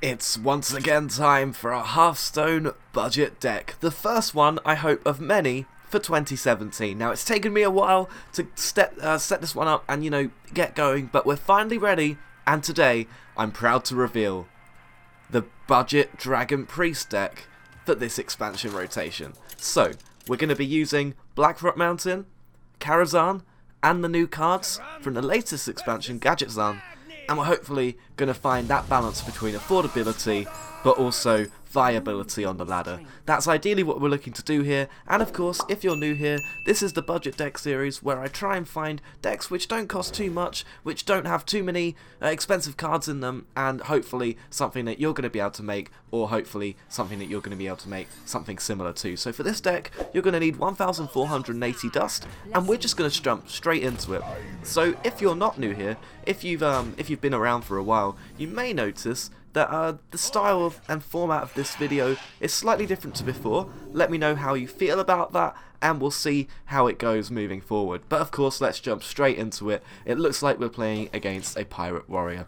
It's once again time for a Hearthstone budget deck. The first one, I hope, of many for 2017. Now, it's taken me a while to set this one up and, get going, but we're finally ready, and today, I'm proud to reveal the budget Dragon Priest deck for this expansion rotation. So, we're going to be using Blackrock Mountain, Karazhan, and the new cards from the latest expansion, Gadgetzan, and we're hopefully going to find that balance between affordability but also viability on the ladder. That's ideally what we're looking to do here, and of course, if you're new here, this is the budget deck series where I try and find decks which don't cost too much, which don't have too many expensive cards in them, and hopefully something that you're going to be able to make, or hopefully something that you're going to be able to make something similar to. So for this deck, you're going to need 1,480 dust, and we're just going to jump straight into it. So if you're not new here, if you've been around for a while, you may notice that the style and format of this video is slightly different to before. Let me know how you feel about that, and we'll see how it goes moving forward. But of course, let's jump straight into it. It looks like we're playing against a pirate warrior.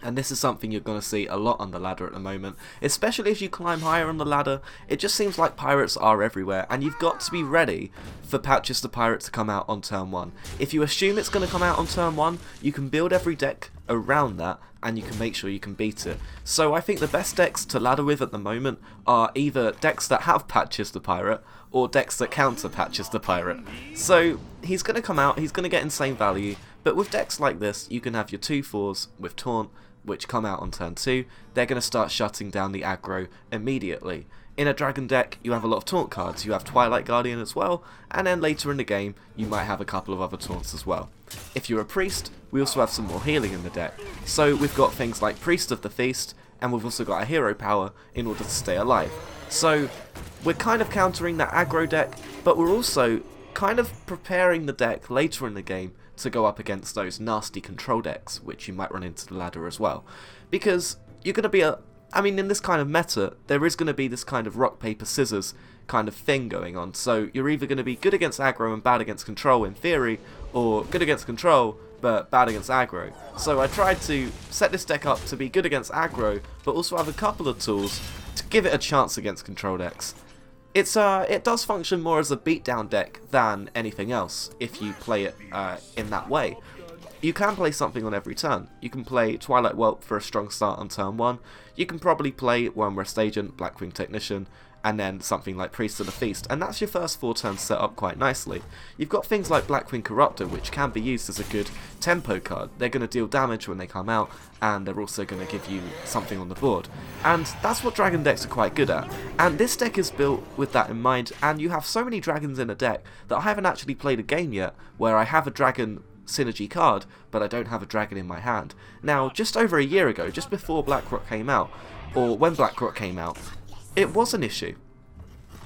And this is something you're going to see a lot on the ladder at the moment, especially as you climb higher on the ladder. It just seems like pirates are everywhere, and you've got to be ready for Patches the Pirate to come out on turn 1. If you assume it's going to come out on turn 1, you can build every deck around that, and you can make sure you can beat it. So I think the best decks to ladder with at the moment are either decks that have Patches the Pirate, or decks that counter Patches the Pirate. So he's going to come out, he's going to get insane value, but with decks like this, you can have your 2/4s with Taunt, which come out on turn 2, they're going to start shutting down the aggro immediately. In a dragon deck, you have a lot of taunt cards. You have Twilight Guardian as well, and then later in the game, you might have a couple of other taunts as well. If you're a priest, we also have some more healing in the deck. So we've got things like Priest of the Feast, and we've also got a hero power in order to stay alive. So we're kind of countering that aggro deck, but we're also kind of preparing the deck later in the game to go up against those nasty control decks, which you might run into the ladder as well. Because you're going to be in this kind of meta, there is going to be this kind of rock, paper, scissors kind of thing going on. So you're either going to be good against aggro and bad against control in theory, or good against control but bad against aggro. So I tried to set this deck up to be good against aggro, but also have a couple of tools to give it a chance against control decks. It does function more as a beatdown deck than anything else if you play it in that way. You can play something on every turn. You can play Twilight Whelp for a strong start on turn 1. You can probably play Worm Rest Agent, Blackwing Technician, and then something like Priest of the Feast, and that's your first 4 turns set up quite nicely. You've got things like Blackwing Corruptor, which can be used as a good tempo card. They're going to deal damage when they come out, and they're also going to give you something on the board. And that's what dragon decks are quite good at. And this deck is built with that in mind, and you have so many dragons in a deck that I haven't actually played a game yet where I have a dragon synergy card, but I don't have a dragon in my hand. Now, just over a year ago, just before Blackrock came out, or when Blackrock came out, it was an issue,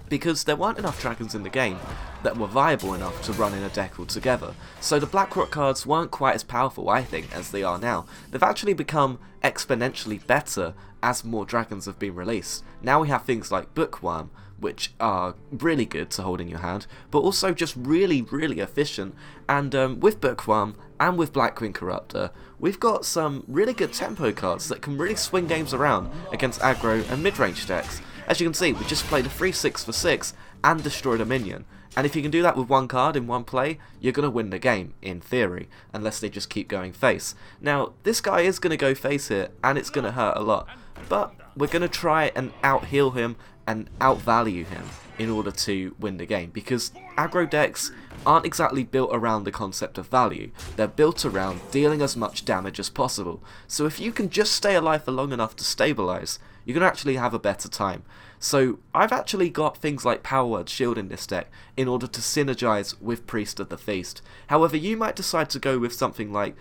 because there weren't enough dragons in the game that were viable enough to run in a deck altogether. So the Blackrock cards weren't quite as powerful, I think, as they are now. They've actually become exponentially better as more dragons have been released. Now we have things like Bookworm, which are really good to hold in your hand, but also just really, really efficient. And with Bookworm and with Blackwing Corruptor, we've got some really good tempo cards that can really swing games around against aggro and mid-range decks. As you can see, we just played a 3/6 for 6 and destroyed a minion. And if you can do that with one card in one play, you're going to win the game, in theory, unless they just keep going face. Now, this guy is going to go face here, and it's going to hurt a lot. But we're going to try and out-heal him and out-value him in order to win the game, because aggro decks aren't exactly built around the concept of value. They're built around dealing as much damage as possible. So if you can just stay alive for long enough to stabilize, you can actually have a better time. So I've actually got things like Power Word Shield in this deck in order to synergize with Priest of the Feast. However, you might decide to go with something like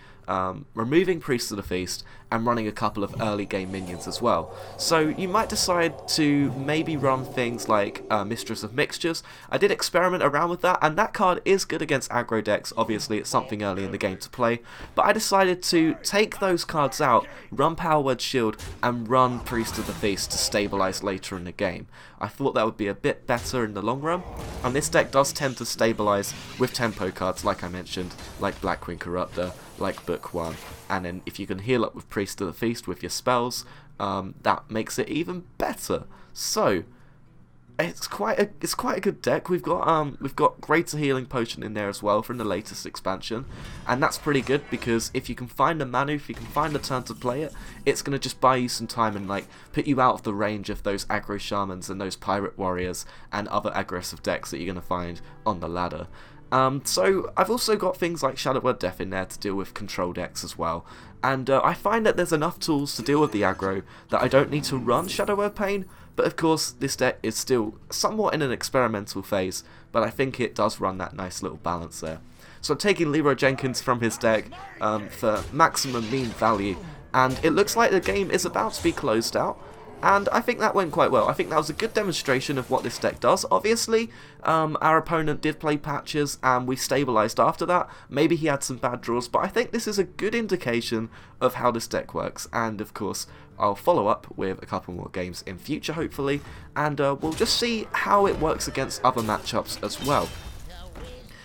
removing Priest of the Feast and running a couple of early game minions as well. So you might decide to maybe run things like Mistress of Mixtures. I did experiment around with that, and that card is good against aggro decks. Obviously, it's something early in the game to play, but I decided to take those cards out, run Power Word Shield, and run Priest of the Feast to stabilize later in the game. I thought that would be a bit better in the long run, and this deck does tend to stabilize with tempo cards like I mentioned, like Blackwing Corruptor, like Book 1. And then if you can heal up with Priest of the Feast with your spells, that makes it even better. So it's quite a good deck. We've got Greater Healing Potion in there as well from the latest expansion, and that's pretty good because if you can find a mana, if you can find a turn to play it, it's gonna just buy you some time and like put you out of the range of those aggro shamans and those pirate warriors and other aggressive decks that you're gonna find on the ladder. So I've also got things like Shadow Word Death in there to deal with control decks as well, and I find that there's enough tools to deal with the aggro that I don't need to run Shadow Word Pain. But of course, this deck is still somewhat in an experimental phase, but I think it does run that nice little balance there. So I'm taking Leroy Jenkins from his deck for maximum mean value, and it looks like the game is about to be closed out. And I think that went quite well. I think that was a good demonstration of what this deck does. Obviously, our opponent did play patches and we stabilised after that. Maybe he had some bad draws, but I think this is a good indication of how this deck works. And of course, I'll follow up with a couple more games in future, hopefully. And we'll just see how it works against other matchups as well.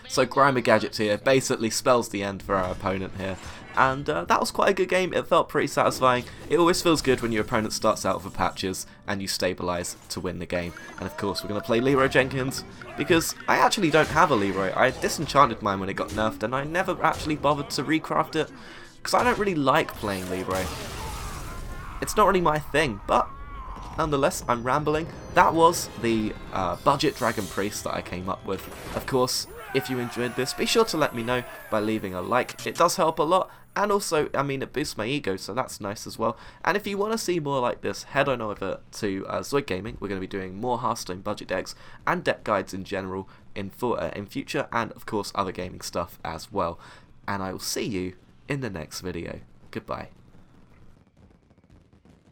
So Grimer Gadget here basically spells the end for our opponent here. And that was quite a good game. It felt pretty satisfying. It always feels good when your opponent starts out with patches and you stabilise to win the game. And of course we're going to play Leroy Jenkins because I actually don't have a Leroy. I disenchanted mine when it got nerfed and I never actually bothered to recraft it because I don't really like playing Leroy. It's not really my thing, but nonetheless, I'm rambling. That was the budget Dragon Priest that I came up with. Of course, if you enjoyed this, be sure to let me know by leaving a like. It does help a lot, and also, I mean, it boosts my ego, so that's nice as well. And if you want to see more like this, head on over to Zoid Gaming. We're going to be doing more Hearthstone budget decks and deck guides in general in future, and of course other gaming stuff as well. And I will see you in the next video. Goodbye.